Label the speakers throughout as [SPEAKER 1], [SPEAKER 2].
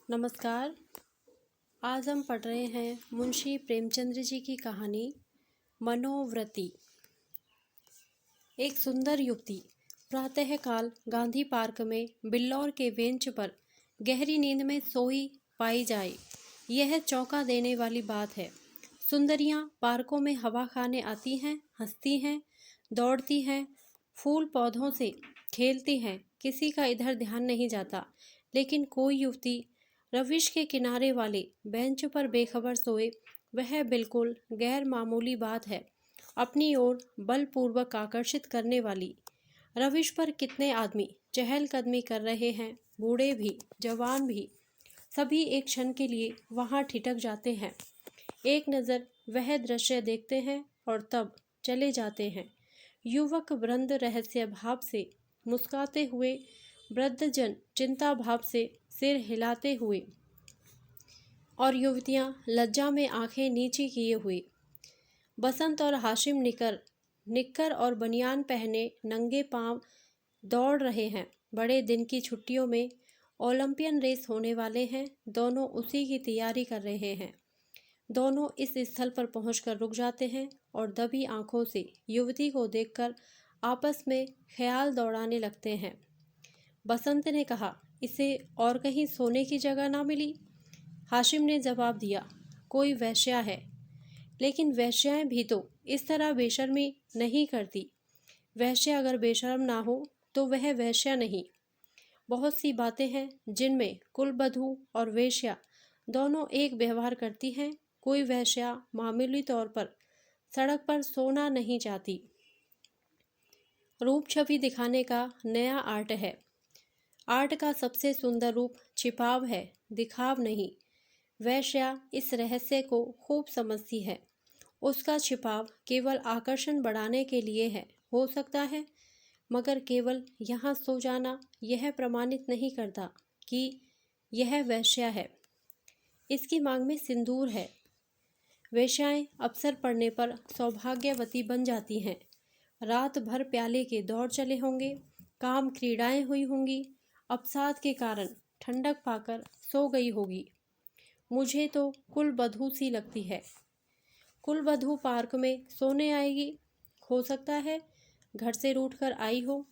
[SPEAKER 1] नमस्कार। आज हम पढ़ रहे हैं मुंशी प्रेमचंद्र जी की कहानी मनोवृत्ति। एक सुंदर युवती प्रातःकाल गांधी पार्क में बिल्लौर के बेंच पर गहरी नींद में सोई पाई जाए, यह चौंका देने वाली बात है। सुंदरियां पार्कों में हवा खाने आती हैं, हंसती हैं, दौड़ती हैं, फूल पौधों से खेलती हैं, किसी का इधर ध्यान नहीं जाता। लेकिन कोई युवती रविश के किनारे वाले बेंच पर बेखबर सोए, वह बिल्कुल गैर मामूली बात है। अपनी ओर बलपूर्वक आकर्षित करने वाली। रविश पर कितने आदमी चहलकदमी कर रहे हैं, बूढ़े भी जवान भी, सभी एक क्षण के लिए वहां ठिठक जाते हैं। एक नज़र वह दृश्य देखते हैं और तब चले जाते हैं। युवक वृंद रहस्य भाव से मुस्काते हुए, वृद्धजन चिंता भाव से सिर हिलाते हुए और युवतियां लज्जा में आंखें नीची किए हुए। बसंत और हाशिम निक्कर और बनियान पहने नंगे पांव दौड़ रहे हैं। बड़े दिन की छुट्टियों में ओलंपियन रेस होने वाले हैं। दोनों उसी की तैयारी कर रहे हैं। दोनों इस स्थल पर पहुंचकर रुक जाते हैं और दबी आंखों से युवती को देखकर आपस में ख्याल दौड़ाने लगते हैं। बसंत ने कहा, इसे और कहीं सोने की जगह ना मिली? हाशिम ने जवाब दिया, कोई वेश्या है। लेकिन वेश्याएं भी तो इस तरह बेशर्मी नहीं करती। वेश्या अगर बेशर्म ना हो तो वह वेश्या नहीं। बहुत सी बातें हैं जिनमें कुलवधू और वेश्या दोनों एक व्यवहार करती हैं। कोई वेश्या मामूली तौर पर सड़क पर सोना नहीं चाहती। रूप छवि दिखाने का नया आर्ट है। आर्ट का सबसे सुंदर रूप छिपाव है, दिखाव नहीं। वेश्या इस रहस्य को खूब समझती है। उसका छिपाव केवल आकर्षण बढ़ाने के लिए है, हो सकता है, मगर केवल यहाँ सो जाना यह प्रमाणित नहीं करता कि यह वेश्या है। इसकी मांग में सिंदूर है। वेश्याएं अवसर पड़ने पर सौभाग्यवती बन जाती हैं। रात भर प्याले के दौर चले होंगे, काम क्रीड़ाएं हुई होंगी, अवसाद के कारण ठंडक पाकर सो गई होगी। मुझे तो कुलवधू सी लगती है। कुलवधू पार्क में सोने आएगी? हो सकता है घर से रूठ कर आई हो।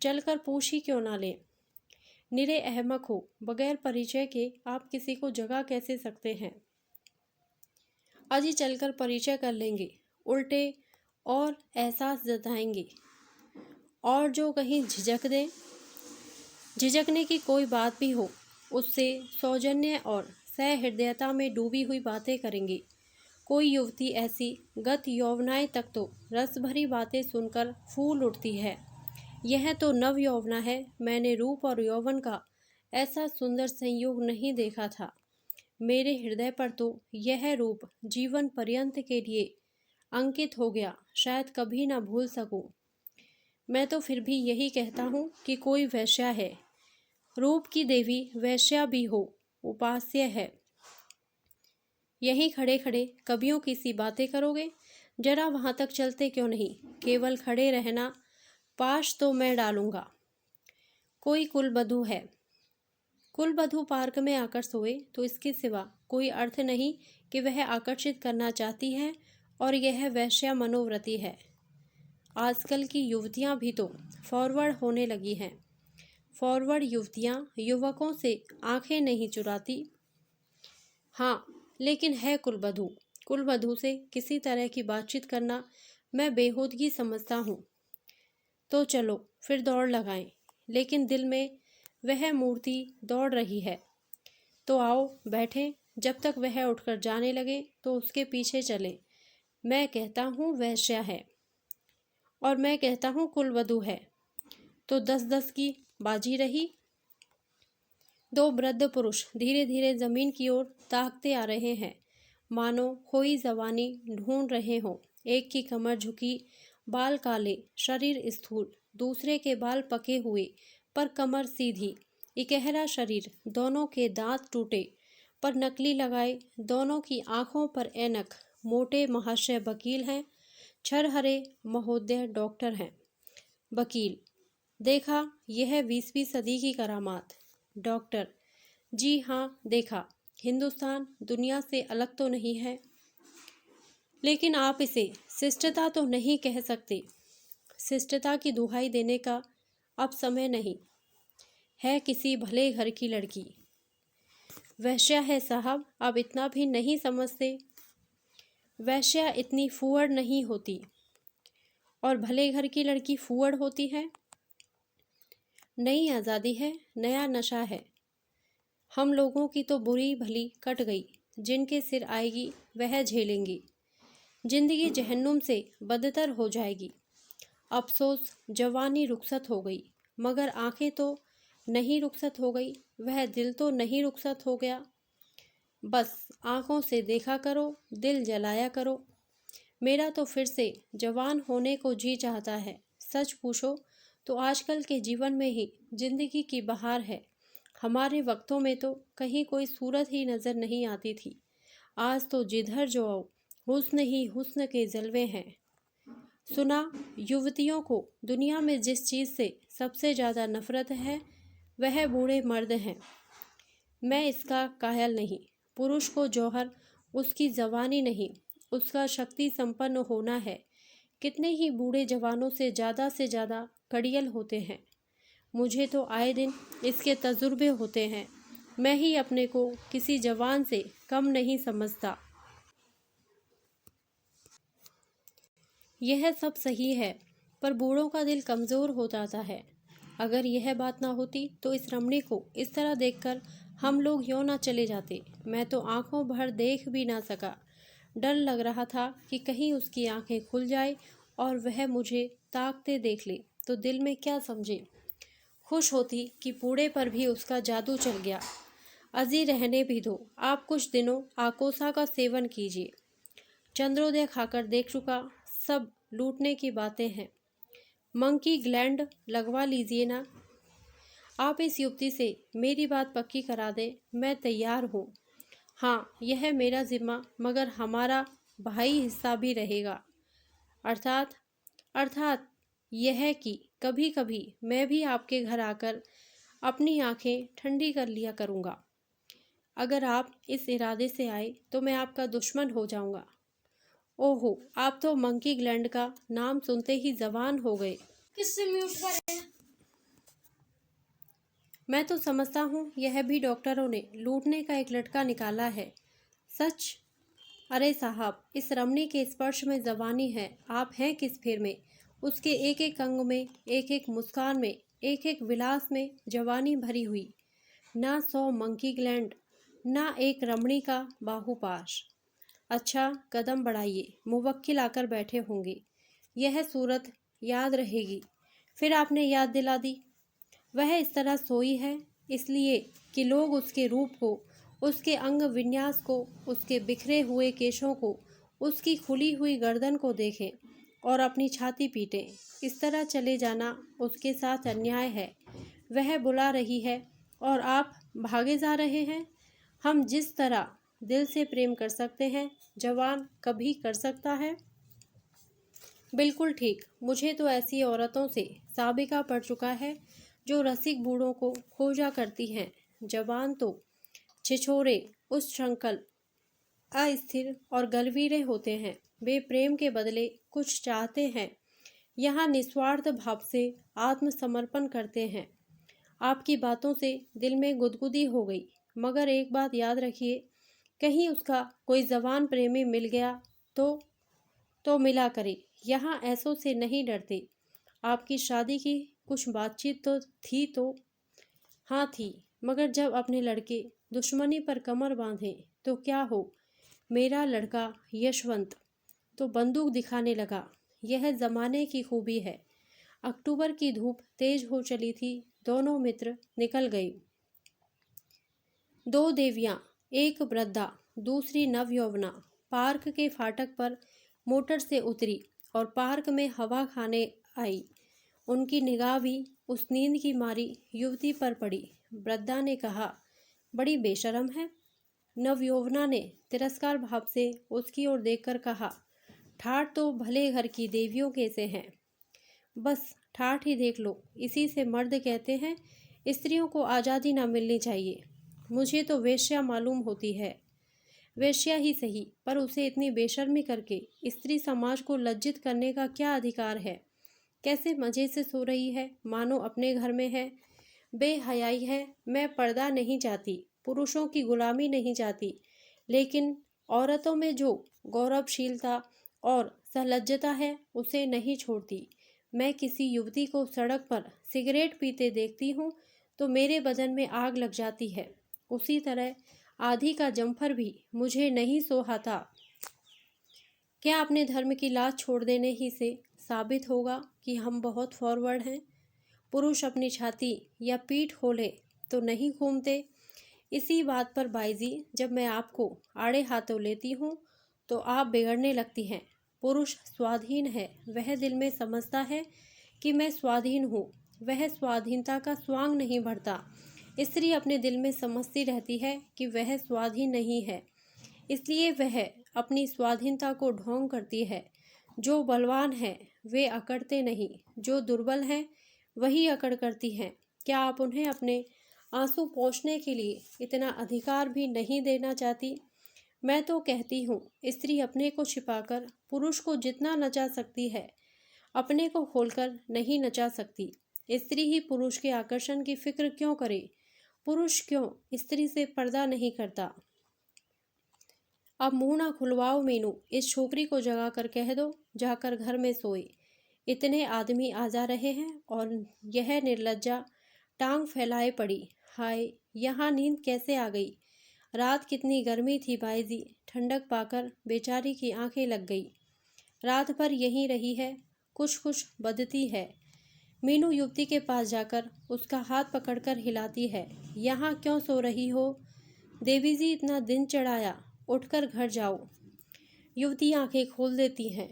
[SPEAKER 1] चलकर पूछ ही क्यों ना लें। निरे अहमक हो, बगैर परिचय के आप किसी को जगा कैसे सकते हैं? अजी चलकर परिचय कर लेंगे, उल्टे और एहसास जताएंगे। और जो कहीं झिझक दे, झिझकने की कोई बात भी हो, उससे सौजन्य और सहृदयता में डूबी हुई बातें करेंगे। कोई युवती ऐसी गत यौवनाएं तक तो रस भरी बातें सुनकर फूल उठती है। यह तो नव यौवना है। मैंने रूप और यौवन का ऐसा सुंदर संयोग नहीं देखा था। मेरे हृदय पर तो यह रूप जीवन पर्यंत के लिए अंकित हो गया, शायद कभी ना भूल सकूं। मैं तो फिर भी यही कहता हूँ कि कोई वेश्या है। रूप की देवी वेश्या भी हो, उपास्य है। यहीं खड़े खड़े कवियों की सी बातें करोगे? जरा वहां तक चलते क्यों नहीं? केवल खड़े रहना, पाश तो मैं डालूंगा। कोई कुलवधू है। कुलवधू पार्क में आकर सोए तो इसके सिवा कोई अर्थ नहीं कि वह आकर्षित करना चाहती है, और यह वेश्या मनोवृत्ति है। आजकल की युवतियां भी तो फॉरवर्ड होने लगी हैं। फॉरवर्ड युवतियां युवकों से आंखें नहीं चुराती। हाँ, लेकिन है कुलवधू। कुलवधू से किसी तरह की बातचीत करना मैं बेहूदगी समझता हूँ। तो चलो फिर दौड़ लगाएं। लेकिन दिल में वह मूर्ति दौड़ रही है। तो आओ बैठें। जब तक वह उठकर जाने लगे तो उसके पीछे चलें। मैं कहता हूँ वेश्या है और मैं कहता हूँ कुलवधू है, तो 10-10 की बाजी रही। दो वृद्ध पुरुष धीरे धीरे जमीन की ओर ताकते आ रहे हैं, मानो खोई जवानी ढूंढ रहे हों। एक की कमर झुकी, बाल काले, शरीर स्थूल, दूसरे के बाल पके हुए पर कमर सीधी, इकहरा शरीर, दोनों के दांत टूटे पर नकली लगाए, दोनों की आंखों पर ऐनक। मोटे महाशय वकील हैं, छरहरे महोदय डॉक्टर हैं। वकील, देखा यह 20वीं सदी की करामात। डॉक्टर, जी हाँ, देखा। हिंदुस्तान दुनिया से अलग तो नहीं है, लेकिन आप इसे शिष्टता तो नहीं कह सकते। शिष्टता की दुहाई देने का अब समय नहीं है। किसी भले घर की लड़की वैश्या है साहब, अब इतना भी नहीं समझते। वैश्या इतनी फूहड़ नहीं होती, और भले घर की लड़की फूहड़ होती है। नई आज़ादी है, नया नशा है। हम लोगों की तो बुरी भली कट गई, जिनके सिर आएगी वह झेलेंगी। जिंदगी जहन्नुम से बदतर हो जाएगी। अफसोस जवानी रुखसत हो गई, मगर आंखें तो नहीं रुखसत हो गई, वह दिल तो नहीं रुखसत हो गया। बस आंखों से देखा करो, दिल जलाया करो। मेरा तो फिर से जवान होने को जी चाहता है। सच पूछो तो आजकल के जीवन में ही जिंदगी की बहार है। हमारे वक्तों में तो कहीं कोई सूरत ही नज़र नहीं आती थी। आज तो जिधर जो आओ हुस्न ही हुस्न के जलवे हैं। सुना, युवतियों को दुनिया में जिस चीज़ से सबसे ज़्यादा नफरत है वह बूढ़े मर्द हैं। मैं इसका कायल नहीं। पुरुष को जौहर उसकी जवानी नहीं, उसका शक्ति संपन्न होना है। कितने ही बूढ़े जवानों से ज़्यादा कड़ियल होते हैं। मुझे तो आए दिन इसके तजुर्बे होते हैं। मैं ही अपने को किसी जवान से कम नहीं समझता। यह सब सही है, पर बूढ़ों का दिल कमज़ोर हो जाता है। अगर यह बात ना होती तो इस रमणी को इस तरह देखकर हम लोग यूँ ना चले जाते। मैं तो आंखों भर देख भी ना सका। डर लग रहा था कि कहीं उसकी आंखें खुल जाए और वह मुझे ताकते देख ले तो दिल में क्या समझे। खुश होती कि बूढ़े पर भी उसका जादू चल गया। अजी रहने भी दो, आप कुछ दिनों आकोसा का सेवन कीजिए। चंद्रोदय खाकर देख चुका, सब लूटने की बातें हैं। मंकी ग्लैंड लगवा लीजिए ना। आप इस युवती से मेरी बात पक्की करा दें, मैं तैयार हूँ। हाँ, यह मेरा जिम्मा, मगर हमारा भाई हिस्सा भी रहेगा। अर्थात अर्थात यह कि कभी कभी मैं भी आपके घर आकर अपनी आंखें ठंडी कर लिया करूँगा। अगर आप इस इरादे से आए तो मैं आपका दुश्मन हो जाऊँगा। ओहो, आप तो मंकी ग्लैंड का नाम सुनते ही जवान हो गए। किससे म्यूट करें? मैं तो समझता हूँ यह भी डॉक्टरों ने लूटने का एक लटका निकाला है। सच? अरे साहब, इस रमणी के स्पर्श में जवानी है। आप हैं किस फेर में? उसके एक एक अंग में, एक एक मुस्कान में, एक एक विलास में जवानी भरी हुई। ना 100 मंकी ग्लैंड, ना एक रमणी का बाहुपाश। अच्छा, कदम बढ़ाइए, मुवक्किल आकर बैठे होंगे। यह सूरत याद रहेगी। फिर आपने याद दिला दी। वह इस तरह सोई है इसलिए कि लोग उसके रूप को, उसके अंग विन्यास को, उसके बिखरे हुए केशों को, उसकी खुली हुई गर्दन को देखें और अपनी छाती पीटें। इस तरह चले जाना उसके साथ अन्याय है। वह बुला रही है और आप भागे जा रहे हैं। हम जिस तरह दिल से प्रेम कर सकते हैं, जवान कभी कर सकता है? बिल्कुल ठीक। मुझे तो ऐसी औरतों से साबिका पड़ चुका है जो रसिक बूढ़ों को खोजा करती हैं। जवान तो छिछोरे, उच्छृंखल, अस्थिर और गलवीरे होते हैं। वे प्रेम के बदले कुछ चाहते हैं। यहाँ निस्वार्थ भाव से आत्मसमर्पण करते हैं। आपकी बातों से दिल में गुदगुदी हो गई, मगर एक बात याद रखिए, कहीं उसका कोई जवान प्रेमी मिल गया तो मिला करे। यहाँ ऐसों से नहीं डरते। आपकी शादी की कुछ बातचीत तो थी तो? हाँ थी, मगर जब अपने लड़के दुश्मनी पर कमर बांधे तो क्या हो। मेरा लड़का यशवंत तो बंदूक दिखाने लगा। यह जमाने की खूबी है। अक्टूबर की धूप तेज हो चली थी। दोनों मित्र निकल गई। दो देवियां, एक वृद्धा दूसरी नवयौवना, पार्क के फाटक पर मोटर से उतरी और पार्क में हवा खाने आई। उनकी निगाह भी उस नींद की मारी युवती पर पड़ी। वृद्धा ने कहा, बड़ी बेशर्म है। नवयौवना ने तिरस्कार भाव से उसकी ओर देखकर कहा, ठाठ तो भले घर की देवियों के से हैं। बस ठाठ ही देख लो, इसी से मर्द कहते हैं स्त्रियों को आज़ादी ना मिलनी चाहिए। मुझे तो वेश्या मालूम होती है। वेश्या ही सही, पर उसे इतनी बेशर्मी करके स्त्री समाज को लज्जित करने का क्या अधिकार है? कैसे मज़े से सो रही है, मानो अपने घर में है। बेहयाई है। मैं पर्दा नहीं चाहती, पुरुषों की गुलामी नहीं चाहती, लेकिन औरतों में जो गौरवशीलता और सलज्जता है उसे नहीं छोड़ती। मैं किसी युवती को सड़क पर सिगरेट पीते देखती हूँ तो मेरे बदन में आग लग जाती है। उसी तरह आधी का जम्फर भी मुझे नहीं सोहाता। क्या अपने धर्म की लाज छोड़ देने ही से साबित होगा कि हम बहुत फॉरवर्ड हैं? पुरुष अपनी छाती या पीठ खोले तो नहीं घूमते। इसी बात पर बाईजी, जब मैं आपको आड़े हाथों लेती हूँ तो आप बिगड़ने लगती हैं। पुरुष स्वाधीन है, वह दिल में समझता है कि मैं स्वाधीन हूँ, वह स्वाधीनता का स्वांग नहीं भरता। स्त्री अपने दिल में समझती रहती है कि वह स्वाधीन नहीं है, इसलिए वह अपनी स्वाधीनता को ढोंग करती है। जो बलवान हैं वे अकड़ते नहीं, जो दुर्बल हैं वही अकड़ करती हैं। क्या आप उन्हें अपने आंसू पोंछने के लिए इतना अधिकार भी नहीं देना चाहती? मैं तो कहती हूँ, स्त्री अपने को छिपाकर पुरुष को जितना नचा सकती है, अपने को खोलकर नहीं नचा सकती। स्त्री ही पुरुष के आकर्षण की फिक्र क्यों करे? पुरुष क्यों स्त्री से पर्दा नहीं करता? अब मुंह ना खुलवाओ मीनू, इस छोकरी को जगा कर कह दो जाकर घर में सोए। इतने आदमी आ जा रहे हैं और यह निर्लज्जा टांग फैलाए पड़ी। हाय, यहाँ नींद कैसे आ गई? रात कितनी गर्मी थी बाईजी, ठंडक पाकर बेचारी की आंखें लग गई। रात भर यहीं रही है, कुछ कुछ बदती है। मीनू युवती के पास जाकर उसका हाथ पकड़कर हिलाती है। यहाँ क्यों सो रही हो? देवी जी, इतना दिन चढ़ाया, उठकर घर जाओ। युवती आंखें खोल देती हैं।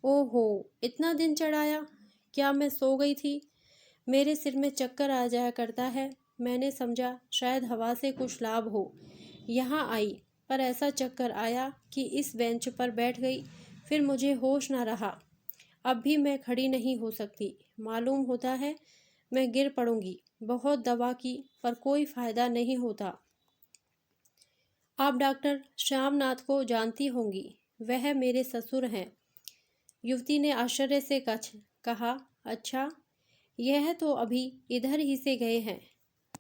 [SPEAKER 1] ओहो, इतना दिन चढ़ाया? क्या मैं सो गई थी? मेरे सिर में चक्कर आ जाया करता है। मैंने समझा शायद हवा से कुछ लाभ हो, यहाँ आई, पर ऐसा चक्कर आया कि इस बेंच पर बैठ गई, फिर मुझे होश ना रहा। अब भी मैं खड़ी नहीं हो सकती, मालूम होता है मैं गिर पड़ूंगी। बहुत दवा की पर कोई फायदा नहीं होता। आप डॉक्टर श्यामनाथ को जानती होंगी, वह मेरे ससुर हैं। युवती ने आश्चर्य से कहा, अच्छा, यह तो अभी इधर ही से गए हैं।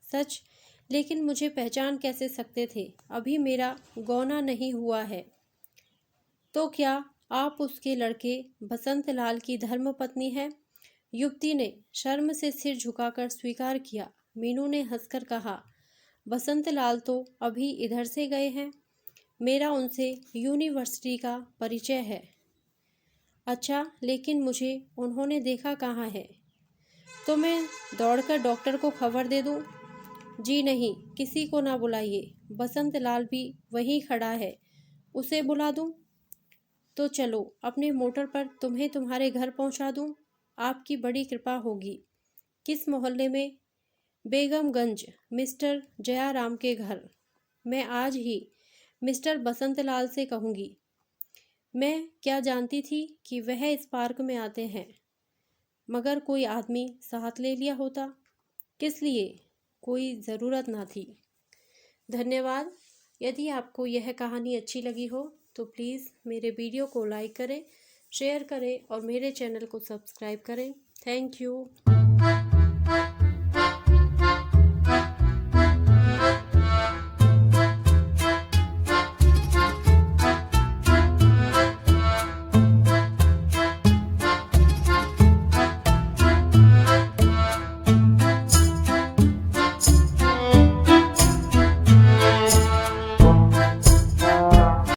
[SPEAKER 1] सच? लेकिन मुझे पहचान कैसे सकते थे? अभी मेरा गौना नहीं हुआ है। तो क्या आप उसके लड़के बसंत लाल की धर्मपत्नी हैं? युवती ने शर्म से सिर झुकाकर स्वीकार किया। मीनू ने हंसकर कहा, बसंत लाल तो अभी इधर से गए हैं, मेरा उनसे यूनिवर्सिटी का परिचय है। अच्छा, लेकिन मुझे उन्होंने देखा कहाँ है? तो मैं दौड़कर डॉक्टर को खबर दे दूं? जी नहीं, किसी को ना बुलाइए, बसंत लाल भी वहीं खड़ा है, उसे बुला दूं? तो चलो, अपने मोटर पर तुम्हें तुम्हारे घर पहुंचा दूं, आपकी बड़ी कृपा होगी। किस मोहल्ले में? बेगमगंज, मिस्टर जयाराम के घर। मैं आज ही मिस्टर बसंतलाल से कहूँगी। मैं क्या जानती थी कि वह इस पार्क में आते हैं, मगर कोई आदमी साथ ले लिया होता। किस लिए? कोई ज़रूरत ना थी। धन्यवाद। यदि आपको यह कहानी अच्छी लगी हो तो प्लीज़ मेरे वीडियो को लाइक करें, शेयर करें और मेरे चैनल को सब्सक्राइब करें। Thank you.